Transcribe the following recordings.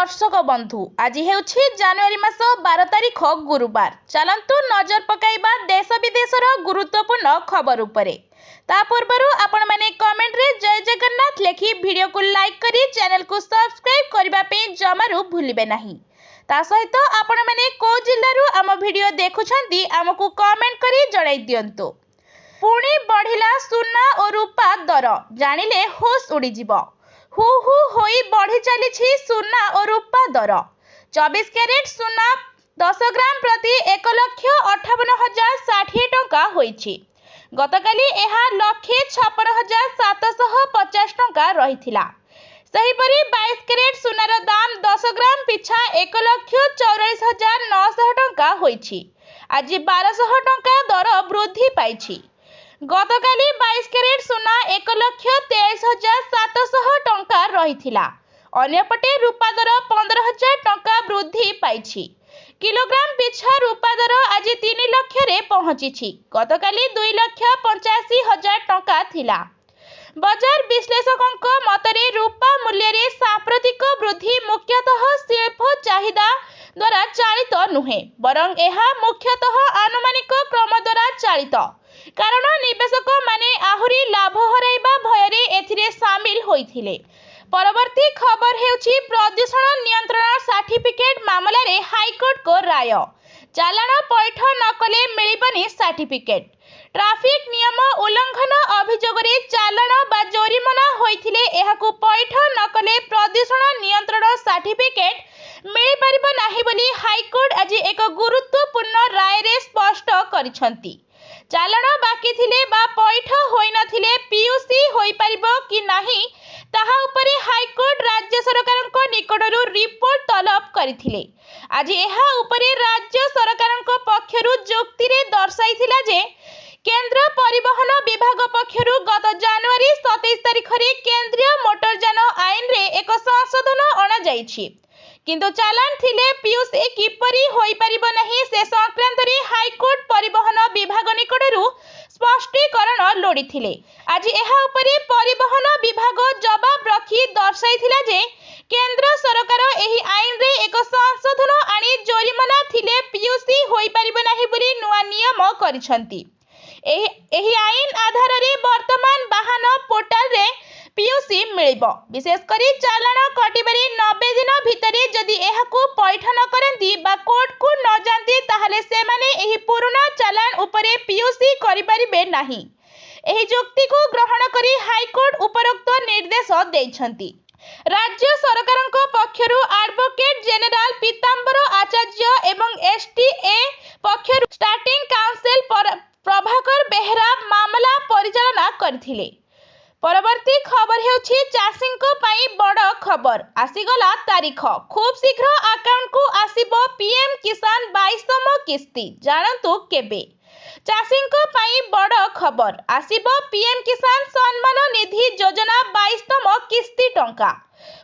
दर्शक बंधु आज हेउछि जनवरी मास 12 तारिख गुरुवार। चलंतु नजर पकाइबा देश विदेशर गुरुत्वपूर्ण खबर उपरे। ता पूर्वरु आपण माने कमेंट रे जय जगन्नाथ लेखि वीडियो को लाइक करी चैनल को सब्सक्राइब करबा पे जमारु भूलिबे नाही। ता सहित आपण माने को जिल्लारु आम वीडियो देखुछंती हमकु कमेंट करी जणाई दियंतु। पुणी बढ़िला सुना और रूपा दर जानिले होश उड़ी जिवो। हु हु होई बढ़ी चली सुना और रूपा दर। 24 कैरेट सुना 10 ग्राम प्रति 1,58,060 टंका होईछि। गतकाली यह 1,56,750 टंका रहिथिला। सेहिपरि 22 कैरेट सुनार दाम 10 ग्राम पिछा 1,44,900 टंका होईछि। आज 1200 टंका दर वृद्धि पाइछि। गतकाली 22 कैरेट सुना 1,43,700 टंका रहिथिला। अन्यपटे रूपा दर 15,000 टंका वृद्धि पाइछि। किलोग्राम पिछा रूपा दर आज 3 लाख रे पहुंचिछि। गतकाली 2,85,000 टंका थिला। बजार विश्लेषकों मतरे रूपा मूल्य रे सांप्रतिक वृद्धि मुख्यतः शिल्प चाहिदा द्वारा चालित नुहे, बरं एहा मुख्यतः आनुमानिक क्रम द्वारा चालित। कारण निवेशक माने आहुरी लाभ हराइबा भयरे एथिरे शामिल होइथिले। परवर्ती खबर हेउछि प्रदूषण नियंत्रण सर्टिफिकेट मामला रे हाईकोर्ट को राय। चालान पैठ न कले मिलिबनी सर्टिफिकेट। ट्रैफिक नियम उल्लंघन अभियोग रे चालान बा जोरिमाना होइथिले एहाकु पैठ न कले प्रदूषण नियंत्रण सर्टिफिकेट मिलि परिबो नाही बोली हाईकोर्ट आज एक गुरुत्वपूर्ण राय रे स्पष्ट करिसंती। चालान बाकी थिले बा पैठ होई नथिले पीयूसी होई परिबो कि नाही ताहा उपरे हाईकोर्ट राज्य सरकारक निकटरू रिपोर्ट तलब करिथिले। आज एहा उपरे राज्य सरकारक पक्षरु जुक्ति रे दर्शाइथिला जे केंद्र परिवहन विभाग पक्षरु गत जनवरी 27 तारिख रे केंद्रीय मोटरयान आईन रे एक संशोधन अणा जाइछि, किंतु चालान थिले पीयूसी किपरि होई परिबो नाही से संक्रांत रे हाईकोर्ट परिवहन विभाग निकटरू स्पष्टीकरण लोडिथिले। आज एहा उपरे परिवहन विभाग जवाब रखी दर्शाइथिला जे केंद्र सरकार एही आईन रे एक संशोधन आनी जोरिमाना थिले पीयूसी होई परिबो नाही बोली नुआ नियम करिसंती। एही आईन आधार रे वर्तमान वाहन पोर्टल रे पीयूसी मिलिबो। विशेष करी चालान कटिबारी 90 दिन भितरे जदि एहाकु पैठ न करंती बा कोर्ट को न जानती ताहले से माने एही पुराना चालान उपरे पीयूसी करि परिबे नाही। एही जुक्ति को ग्रहण करी हाईकोर्ट उपरोक्त निर्देश दैछंती। राज्य सरकारक पक्षरु एडवोकेट जनरल पीतांबर आचार्य एवं एसटीए पक्षरु स्टार्टिंग काउंसिल प्रभाकर बेहरा मामला परिचालना करथिले। परवर्ती खबर हेउछि चाषींको पाई बड़ खबर। आसीगला तारीख खूब शीघ्र अकाउंट को आसीबो पीएम किसान 22तम किस्ती। जानंतु केबे चाषींको पाई बड़ खबर। आसीबो पीएम किसान सम्मान निधि योजना 22तम किस्ती टंका।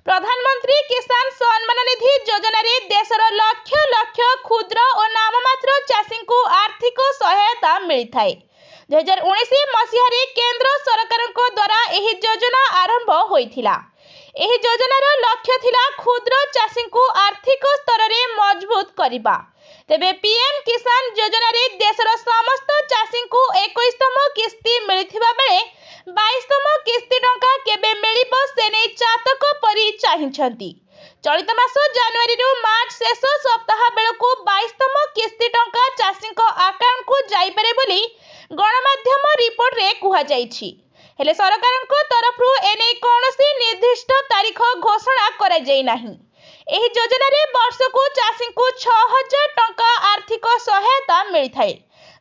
प्रधानमंत्री किसान सम्मान निधि योजना रे देशर लक्ष लक्ष क्षुद्र और नाममात्र चाषी को आर्थिक सहायता मिलिथाय। 2019 मसीह केंद्र सरकार द्वारा एही योजना आरंभ होइथिला। एही योजनार लक्ष्य थिला क्षुद्र चाषी को आर्थिक स्तर रे मजबूत करिबा। तेबे पीएम किसान योजना रे देशर समस्त चाषी को 21तम किस्ती मिलिथिबा बेले 22तम किस्ती टंका केबे मिलिबो से नै चातक परि चाहिछंती। चलित मास जनवरी रु मार्च शेष सप्ताह बेलकु 22तम किस्ती टंका चाषी को अकाउंट को जाई पारे बोली गणमाध्यम रिपोर्ट रे कुहा जाइछि। हेले सरकारक तरफरु एने कोनोसी निर्दिष्ट तारीख घोषणा करा जाई नाही। एही योजना रे वर्षकु चाषी को 6,000 टंका आर्थिक सहायता मिलिथाय,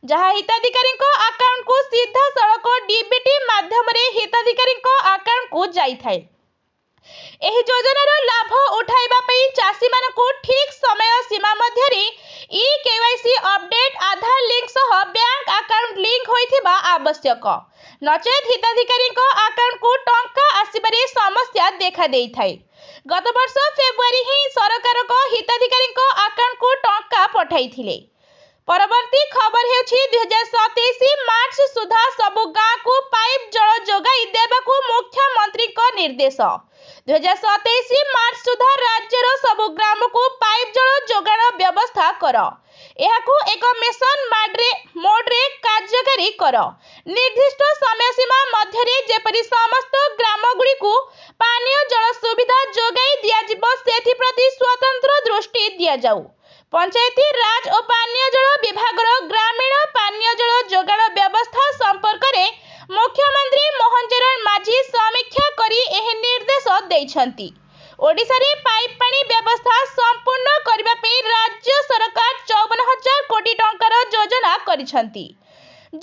जहा हिताधिकारी अकाउंट को सीधा सड़क डीबीटी माध्यम रे हिताधिकारी अकाउंट को जाई थाय। एही योजनार लाभ उठाइबा पई चाषी मानकु ठीक समय सीमा मध्य रे केवाईसी अपडेट आधार लिंक सह बैंक अकाउंट लिंक होइथिबा आवश्यक। नचेत हिताधिकारी अकाउंट को टंका आसीबारे समस्या देखा देई थाय। गत वर्ष फेब्रुआरी ही सरकार हिताधिकारी अकाउंट को टंका पठाइथिले। परवर्ती खबर हेउछि 2027 मार्च सुधा सबु गाँ को पाइप जल जोगाई देबाकू मुख्यमंत्री निर्देश। 2027 मार्च सुधा राज्यर सबु ग्राम को पाइप जल जोगाण व्यवस्था कर। एहाकू एक मिशन मोड्रे कार्यकारी कर। निर्दिष्ट समय सीमा मध्य जेपरि समस्त ग्रामगुड़ी को पानीय जल सुविधा जोगाई दियाजिबो सेथिप्रति स्वतंत्र दृष्टि दिया जाऊ। पंचायती राज और पानीय जल विभाग ग्रामीण पानीय जल जोगाण व्यवस्था संपर्क में मुख्यमंत्री मोहन चरण माझी समीक्षा करी एही निर्देश दैछंती। ओडिशा रे पाइप पानी व्यवस्था संपूर्ण करबा पे राज्य सरकार 54,000 कोटी टंकार योजना करिसंती।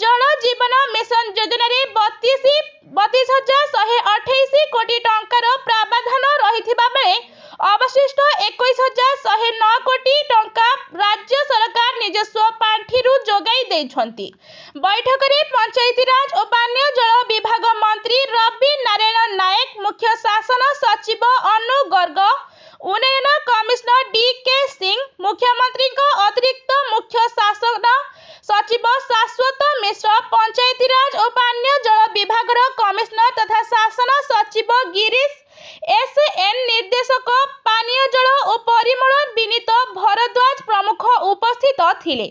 जल जीवन मिशन योजना रे 32,128 कोटी टंकार प्रावधान रहिथिबा बेले अवशिष्ट 21,109 कोटी टंका राज्य सरकार निजस्व पांठिरु जोगाई दैछंती। बैठक रे पंचायती राज और पानीय जल विभाग मंत्री रवि नारायण नायक, मुख्य शासन सचिव अनु गर्ग, उन्नयन कमिश्नर DK सिंह, मुख्यमंत्री को अतिरिक्त मुख्य शासन सचिव शाश्वत मिश्र, पंचायती राज और पानीय जल विभाग कमिश्नर तथा शासन सचिव गिरीश SN, निर्देशक पानीय जल और परिमल विनीत भरद्वाज प्रमुख उपस्थित थिले।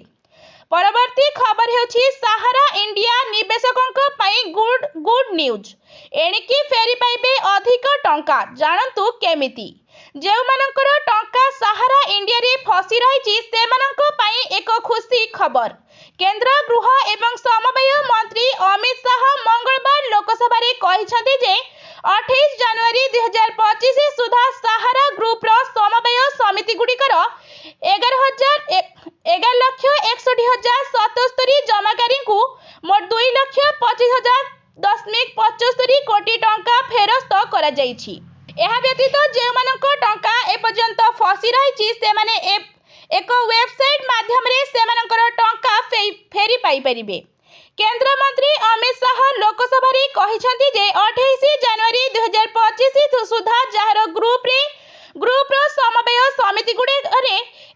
परवर्ती खबर हेउछि सहारा इंडिया निवेशकों पाई गुड न्यूज। एणिकी फेरी पाइबे अधिक टंका, जानतु केमिति। जेउमानकर टंका सहारा इंडिया रे फसी रहिछि सेमानक पाई एक खुशी खबर। केंद्र गृह एवं समवाय मंत्री अमित शाह मंगलवार लोकसभा रे कहिसंती जे 28 जनवरी 2025 सुधा सहारा ग्रुप रो समवाय समिति गुड़िकर 11,61,77 जमाकारी को मोट 2,25,000.75 कोटी टंका फेरस्त करा जाइछि। एहा व्यतीत जेमानक टंका एपर्यंत फसी रहिछि सेमाने एक वेबसाइट माध्यम रे सेमानकर टंका फेरी पाई परिबे। केंद्र मंत्री अमित शाह लोकसभा रे कहिसंती जे 28 जनवरी 2025 सुधा जहार ग्रुप रो समवाय समिति गुड़े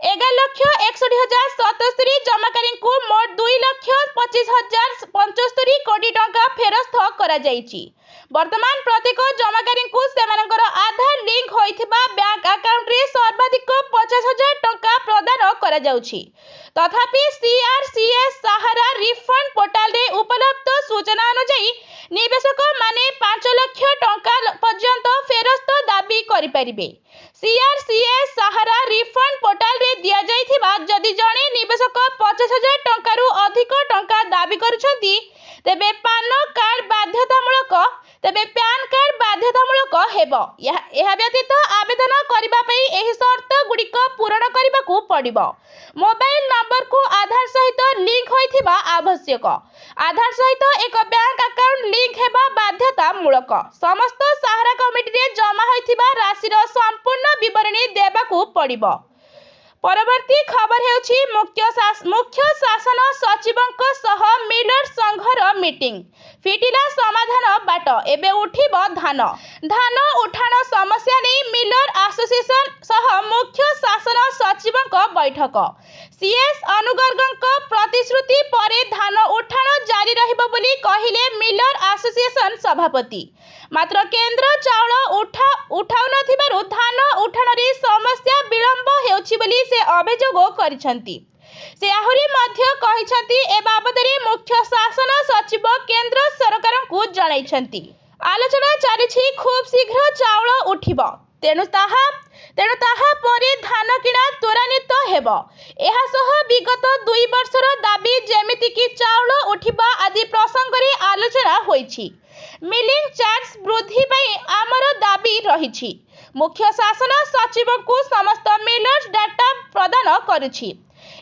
11,61,77 जमाकारी को मोट 2,25,075 कोटी टंका फेरस्त करा जाइछि। वर्तमान प्रत्येक जमाकारी को सेमानकर आधार लिंक होइथिबा बैंक अकाउंट रे सर्वाधिक 50,000 टंका प्रदान करा जाउछि। तथापि CRCS सहारा रिफंड पोर्टाल रे उपलब्ध सूचना अनुसार निवेशक माने 5 लाख टंका पर्यंत फेरस्त दाबी करि परिबे। CRCS सहारा रिफंड पोर्टाल रे दिया जाइथिबा जदि जणे निवेशक 50,000 टंका रु अधिक टंका दाबी करूछंती तेबे पैन कार्ड बाध्यतामूलक हेबो। यह व्यतीत आवेदन करिबा पई एही शर्त गुड़िक पूरण करिबाकू पड़िबो। मोबाइल नंबर को आधार सहित लिंक होइथिबा आवश्यक। आधार सहित एक बैंक अकाउंट लिंक हेबा बाध्यतामूलक। समस्त सहारा कमिटी रे जमा होइथिबा राशिर संपूर्ण विवरणी देबाकू पड़िबो। परवर्ती खबर हेउछि मुख्य शासन सचिवंक सह मिलर संघर मीटिंग फिटिला समाधान बाट एबे उठिबो धान उठाण समस्या नै मिलर एसोसिएशन सह मुख्य शासन सचिवंक बैठक। CS अनुगर्गंक प्रतिश्रुति परे धान उठाण जारी रहिबो बोली कहिले मिलर एसोसिएशन सभापति। मात्र केंद्र चाउल उठाउ नथिबारु धान उठाण रे समस्या विलंब हेउछि बोली से अभियोग करिसंती। से आहुरी मध्य कहिसंती ए बाबदरे मुख्य शासन सचिव केंद्र सरकार को जणाइसंती। आलोचना चलिछि खूब शीघ्र चाउल उठिबो, तेणु ताहा परे धान किणा त्वरान्वित हेबो। एहा सह विगत 2 वर्षर दाबी जेमिति कि चाउल उठिबा आदि प्रसंग रे आलोचना होइछि। मिलिंग चार्ज वृद्धि पई आमर दाबी रहिछि। मुख्य शासन सचिव को समस्त मिलर्स डाटा प्रदान करुछि।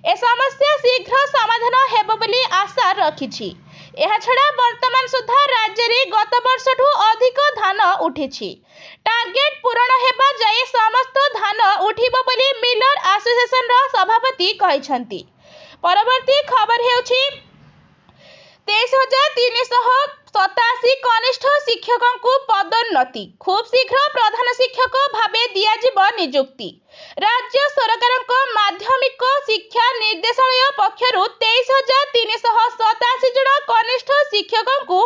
ए समस्या शीघ्र समाधान हेबो बोली आशा रखिछि। एहा छडा वर्तमान सुधा राज्य रे गत वर्षठू अधिक धान उठिछि। टार्गेट पूरण हेबा जाय समस्त धान उठिबो बोली मिलर एसोसिएशन रो सभापति कहिसंती। परवर्ती खबर हेउछि 23,387 कनिष्ठ शिक्षकों को पदोन्नति खूब शीघ्र प्रधान शिक्षक भावे दियाजिब नियुक्ति। राज्य सरकारक माध्यमिक शिक्षा निर्देशालय पक्षरु 23,387 जन कनिष्ठ शिक्षकों को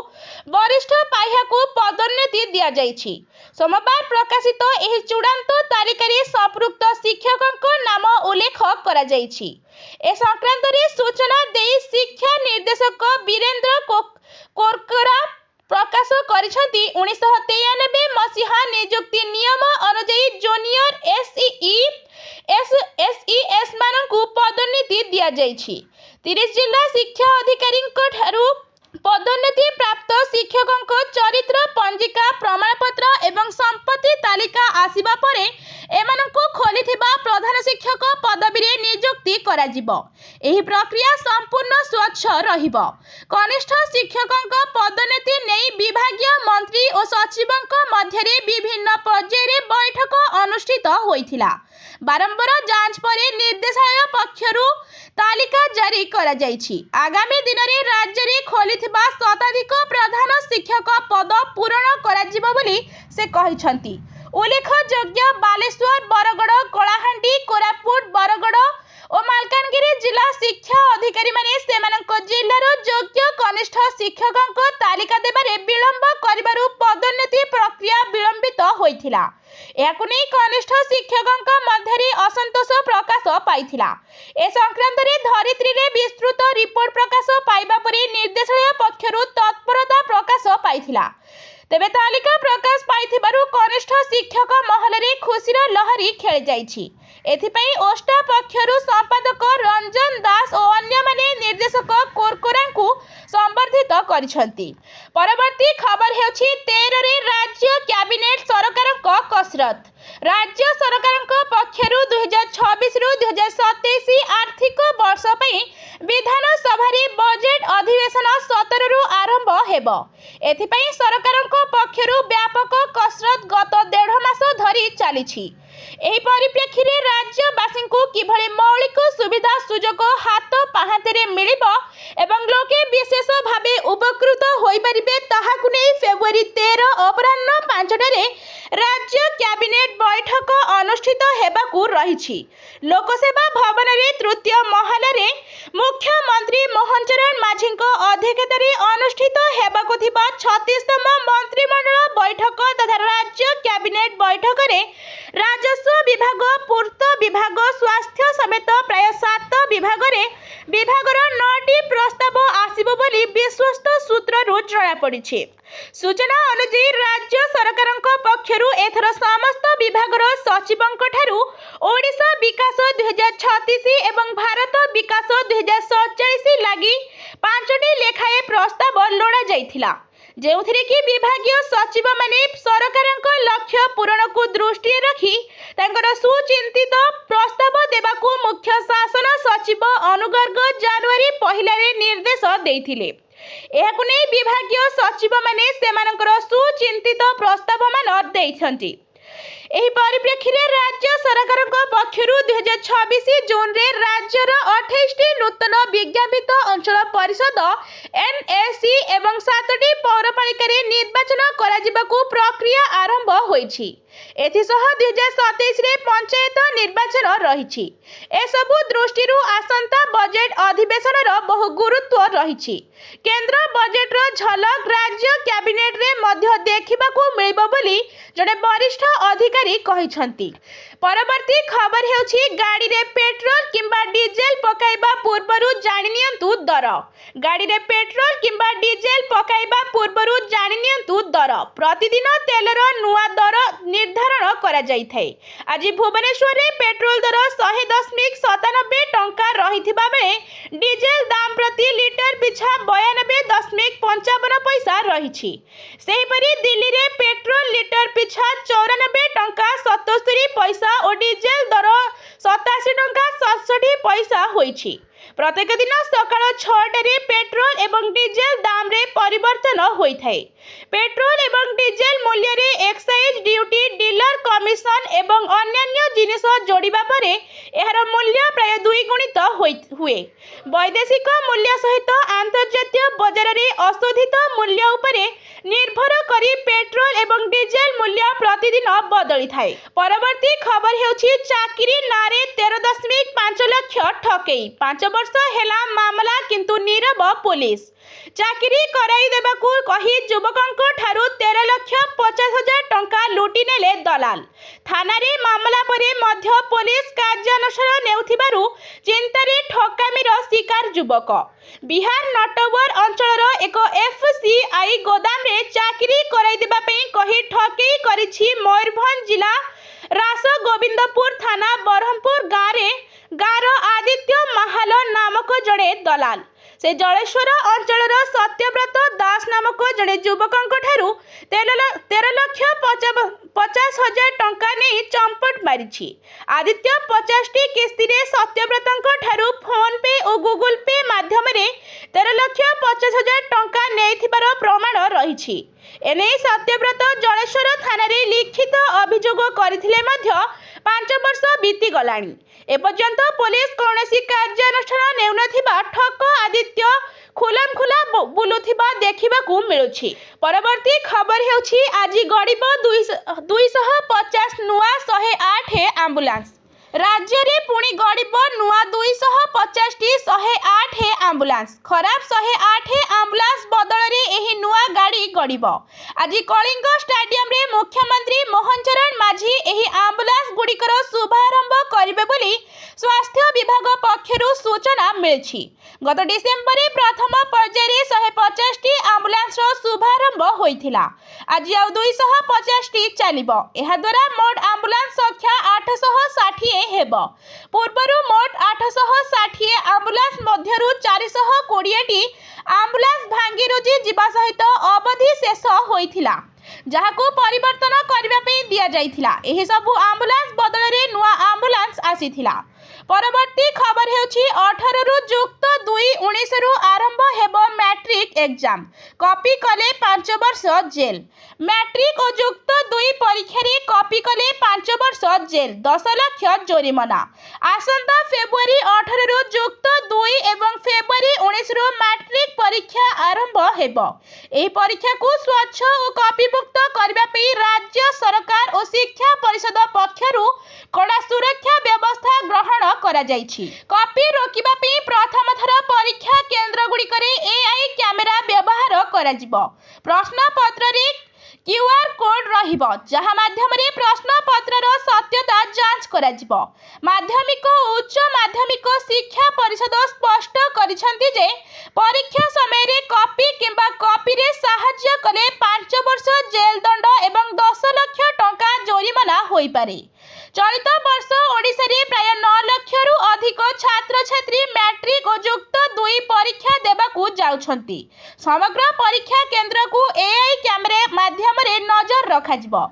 वरिष्ठ पाह्या को पदोन्नति दियाଯାଇଛି। सोमवार प्रकाशित एही चूड़ांत तालिकारे संपृक्त शिक्षकों नाम उल्लेख कराଯାଇଛି। ए संक्रांत सूचना देई शिक्षा निर्देशक वीरेंद्र कोरकरा प्रकाश करिसेंती 1993 मसीहा नियुक्ति नियम अनुଯାयी जूनियर एसईएस मानकु पदोन्नति दिया जाइछि। 30 जिला शिक्षा अधिकारी ठारू पदोन्नति प्राप्त शिक्षकों चरित्र पंजिका प्रमाणपत्र एवं संपत्ति तालिका आसिबा परे एमानकु खोलिथिबा प्रधान शिक्षक पदवी रे नियुक्ति कराजिबो। एही प्रक्रिया संपूर्ण स्वच्छ रहिबो। कनिष्ठ शिक्षकों पदोन्नति नेई विभागीय मंत्री और सचिवों मध्य विभिन्न पर्यायर बैठक अनुष्ठित होइथिला। बारंबार जांच परे निर्देशालय पक्षरु तालिका जारी करा जाइछि। आगामी दिन में राज्य में खोलिथिबा शताधिक प्रधान शिक्षक पद पूरण कराजिबो बोली से कहिसंती। उल्लेखयोग्य बालेश्वर बरगड़ कलाहांडी कोरापुट बरगड़ और मालकानगिरी जिला शिक्षा अधिकारी माने सेमानक जिल्लार योग्य कनिष्ठ शिक्षकों तालिका देबारे विलंब करिबारु पदोन्नति प्रक्रिया विलंबित होइथिला। याकु नै कनिष्ठ शिक्षकों मध्य असंतोष प्रकाश पाइथिला। ए संक्रांत रे धरित्री रे विस्तृत रिपोर्ट प्रकाश पाइबा परे निर्देशालय पक्षरु तत्परता प्रकाश पाइथिला। तेबे तालिका प्रकाश पाइथिबारु कनिष्ठ शिक्षक महल रे खुशीर लहरी खेली जाइछि। एथिपई ओष्टा पक्षरु संपादक रंजन दास और अन्य माने निर्देशक कोरकोरांकु संबर्धित करिसंती। परवर्ती खबर हेउछि 13 रे राज्य कैबिनेट सरकारक कसरत। राज्य सरकारक पक्षरु 2026 रु 2027 आर्थिक वर्ष पई विधानसभा रे बजेट अधिवेशन 17 रु आरंभ हेबो। एथिपई सरकारक पक्षरु व्यापक कसरत गत 1.5 मास धरी चलीछि। एही परिप्रेक्षी रे राज्यवासी को किभଳି मौलिक सुविधा सुजोग हाथ पाहांते मिलिबो एवं लोके विशेष भावे उपकृत होई परिबे ताहाकु नै फेब्रुआरी 13 अपराह्न 5टारे राज्य कैबिनेट बैठक अनुष्ठित हेबाकु रहिछि। लोकसेवा भवन रे तृतीय महल रे मुख्यमंत्री मोहन चरण माझी अध्यक्षतार अनुष्ठित हेबाकु थिबा 36तम मंत्रिमंडल बैठक तथा राज्य कैबिनेट बैठक रे राजस्व विभाग पूर्त विभाग स्वास्थ्य समेत प्राय 7 विभाग रे विभागर 9टी प्रस्ताव आसिबो बोली विश्वस्त सूत्ररु जणा पड़िछि। सूचना अनुसार राज्य सरकारक पक्षरु एथर समस्त विभागर सचिवंक ठारू ओडिशा विकास 2036 एवं भारत विकास 2047 लागि 5टी लेखाए प्रस्ताव लोड़ा जाइथिला। जेउथिरे कि विभागीय सचिव माने सरकारक लक्ष्य पूरण को दृष्टि रखी तांकर सुचिंतित प्रस्ताव देबाकू मुख्य शासन सचिव अनुगर्ग जनवरी 1 रे निर्देश देइथिले। एहाकु नै विभागीय सचिव माने सेमानकर सुचिंतित प्रस्ताव मान देइछंती। एही परिप्रेक्षी रे राज्य सरकारक पक्षरु 2026 जून रे राज्यर 28टी नूतन विज्ञापित अंचल परिषद एनएसी एवं 7टी पौरपालिका रे निर्वाचन कराजिबाकू प्रक्रिया आरंभ होईछि। एथिसह 2027 रे पंचायत निर्वाचन रहिछि। ए सबु दृष्टिरु आसंता बजेट अधिवेशन रो बहु गुरुत्व रहिछि। केंद्र बजेट रो झलक राज्य कैबिनेट रे मध्य देखिबाकू मिलिबो बोली जने वरिष्ठ अधिकारी कहिसंती। परवर्ती खबर हेउछि गाड़ी रे पेट्रोल किंबा डीजेल पकाइबा पूर्वरु जानि नियंतु दर। गाड़ी रे पेट्रोल किंबा डीजेल पकाइबा पूर्वरु जानि नियंतु दर। प्रतिदिन तेलर नुआ दर निर्धारण करा जाई थाए। आज भुवनेश्वर रे पेट्रोल दर 100.97 टंका रहिथिबा बेले डीजेल दाम प्रति लीटर पिछा 92.55 पैसा रहिछि। सेहिपरि दिल्ली रे पेट्रोल लीटर पिछा 94 टंका 77 पैसा और डीजेल दर 87 टंका 67 पैसा होइछि। प्रत्येक दिन सकाळ 6टारे पेट्रोल एवं डीजेल दाम रे परिवर्तन होई थाए। पेट्रोल एवं डीजेल मूल्य रे एक्साइज ड्यूटी डीलर कमिशन एवं अन्य जिनिस जोड़िबा परे एहार मूल्य प्राय 2 गुणित हुए। वैदेशिक मूल्य सहित अंतर्जातीय बाजार रे अशोधित मूल्य उपरे निर्भर करी पेट्रोल एवं डीजेल मूल्य प्रतिदिन बदली थाए। परवर्ती खबर हेउछि चाकरी नारे 13.5 लाख ठकेई। 5 वर्ष हेला मामला किंतु नीरव पुलिस। चाकरी कराई देबाकू कही युवकों ठारू 13,50,000 टंका लुटि नेले दलाल। थाना रे मामला परे मध्य पुलिस कार्यानुष्ठान नेउथिबारु चिंतारे ठकामीर शिकार युवक। बिहार नटवर अंचलर एक एफसीआई गोदाम रे चाकरी कराई देबा पई कही ठकेई करिछि मयूरभंज जिला रासगोविंदपुर थाना बरहमपुर गाँव आदित्य महाल नामक जड़े दलाल। से जलेश्वर अंचलर सत्यव्रत दास नामक जड़े युवकों ठारू 13,50,000 टंका नहीं चंपट मारी। आदित्य 50टी किस्ती रे सत्यव्रत ठारू फोन पे और गूगल पे माध्यम रे 13,50,000 टंका नेइथिबार प्रमाण रही। एने सत्यव्रत जलेश्वर थाना रे लिखित अभियोग करथिले मध्य 5 वर्ष बीती गलानी। एपर्यंत पुलिस कौनसी कार्यानुष्ठान नेउनथिबा ठक आदित्य खुलमखुला बुलुथिबा देखिबाकू मिलुछि। परवर्ती खबर हेउछि आज गड़िब 250 नुआ 108 आंबुलांस। राज्य रे पुणी गड़िब नुआ 250टी 108 आंबुलांस। खराब 108 आंबुलांस बदल रे एही नुआ गाड़ी गड़िब। आज कलिंग स्टेडियम रे मुख्यमंत्री मोहन चरण माझी एही आंबुलांस गुड़िकर शुभारंभ करिबे बोली स्वास्थ्य विभाग पक्षरु सूचना मिलछि। गत डिसेम्बर रे प्रथम पर्याय 150टी आंबुलांस रो शुभारंभ होइथिला। आज आउ 250टी चलिबो। एहा द्वारा मोट आंबुलांस संख्या 860 हेबो। पूर्वरु मोट 860 आंबुलांस मध्यरु 420टी आंबुलांस भांगी रुजी जिबा सहित अवधि शेष होइथिला, जहाकू परिवर्तन करबा पई दिया जाइथिला। एही सब आंबुलांस बदल रे नुआ आंबुलांस आसीथिला। परवर्ती खबर हेउछि 18 रु युक्त 2 19 रु आरंभ हेबो मैट्रिक एग्जाम। कॉपी कले 5 वर्ष जेल। मैट्रिक और युक्त 2 परीक्षा रे कॉपी कले 5 वर्ष जेल 10 लाख जोरिमाना। आसंता फेब्रुआरी 18 रु युक्त 2 एवं फेब्रुआरी 19 रु मैट्रिक परीक्षा आरंभ हेबो। एही परीक्षा को स्वच्छ और कॉपीमुक्त करबा पई राज्य सरकार और शिक्षा परिषद पक्षरु कड़ा सुरक्षा व्यवस्था ग्रहण करा जाइछि। कॉपी रोकिबा पई प्रथम थर परीक्षा केंद्र गुड़िकरे एआई कैमेरा व्यवहार करा जिवो। प्रश्न पत्र रे क्यूआर कोड रहिबो, जहा माध्यम रे प्रश्न पत्रर सत्यता जांच करा जिवो। माध्यमिक और उच्च माध्यमिक शिक्षा परिषद स्पष्ट करिसंती जे परीक्षा समय रे कॉपी किंबा कॉपी रे सहाय्य कले 5 वर्ष जेल दंड एवं 10 लाख टंका जोरिमाना होई पारे। चलित वर्ष ओडिशा रे प्राय 9 लाख रु अधिक छात्र छात्री मैट्रिक और युक्त 2 परीक्षा देबाकू जाउछंती। समग्र परीक्षा केंद्र को एआई कैमेरा माध्यम रे नजर रखा जिवो।